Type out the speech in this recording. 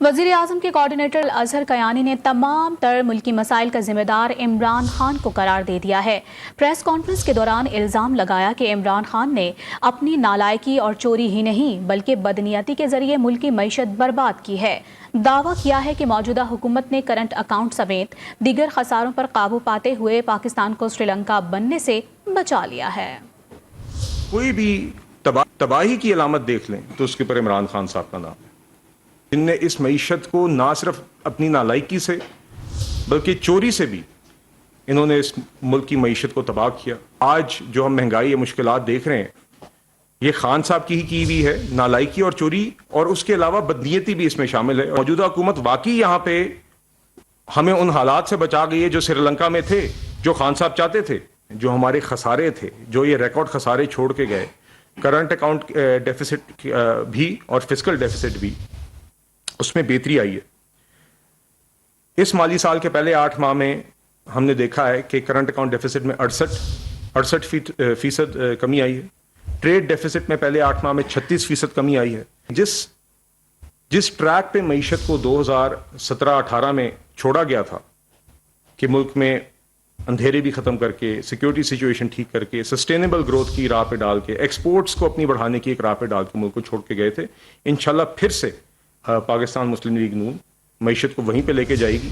وزیر اعظم کے کوارڈینیٹر اظہر کیانی نے تمام تر ملکی مسائل کا ذمہ دار عمران خان کو قرار دے دیا ہے۔ پریس کانفرنس کے دوران الزام لگایا کہ عمران خان نے اپنی نالائکی اور چوری ہی نہیں بلکہ بدنیتی کے ذریعے ملکی معیشت برباد کی ہے۔ دعویٰ کیا ہے کہ موجودہ حکومت نے کرنٹ اکاؤنٹ سمیت دیگر خساروں پر قابو پاتے ہوئے پاکستان کو سری لنکا بننے سے بچا لیا ہے۔ کوئی بھی تباہی کی علامت دیکھ لیں تو اس کے پر عمران خان صاحب کا نام ہے، جن نے اس معیشت کو نہ صرف اپنی نالائکی سے بلکہ چوری سے بھی انہوں نے اس ملک کی معیشت کو تباہ کیا۔ آج جو ہم مہنگائی یا مشکلات دیکھ رہے ہیں، یہ خان صاحب کی ہوئی ہے، نالائکی اور چوری، اور اس کے علاوہ بدنیتی بھی اس میں شامل ہے۔ موجودہ حکومت واقعی یہاں پہ ہمیں ان حالات سے بچا گئی ہے جو سری لنکا میں تھے، جو خان صاحب چاہتے تھے، جو ہمارے خسارے تھے، جو یہ ریکارڈ خسارے چھوڑ کے گئے، کرنٹ اکاؤنٹ ڈیفیسٹ بھی اور فسکل ڈیفیسٹ بھی، اس میں بہتری آئی ہے۔ اس مالی سال کے پہلے 8 ماہ میں ہم نے دیکھا ہے کہ کرنٹ اکاؤنٹ ڈیفیسٹ میں 68% کمی آئی ہے۔ ٹریڈ ڈیفیسٹ میں پہلے 8 ماہ میں 36% کمی آئی ہے۔ جس ٹریک پہ معیشت کو 2017-18 میں چھوڑا گیا تھا کہ ملک میں اندھیرے بھی ختم کر کے، سیکیورٹی سچویشن ٹھیک کر کے، سسٹینیبل گروتھ کی راہ پہ ڈال کے، ایکسپورٹس کو اپنی بڑھانے کی ایک راہ پہ ڈال کے ملک کو چھوڑ کے گئے تھے، انشاءاللہ پھر سے پاکستان مسلم لیگ نون معیشت کو وہیں پہ لے کے جائے گی۔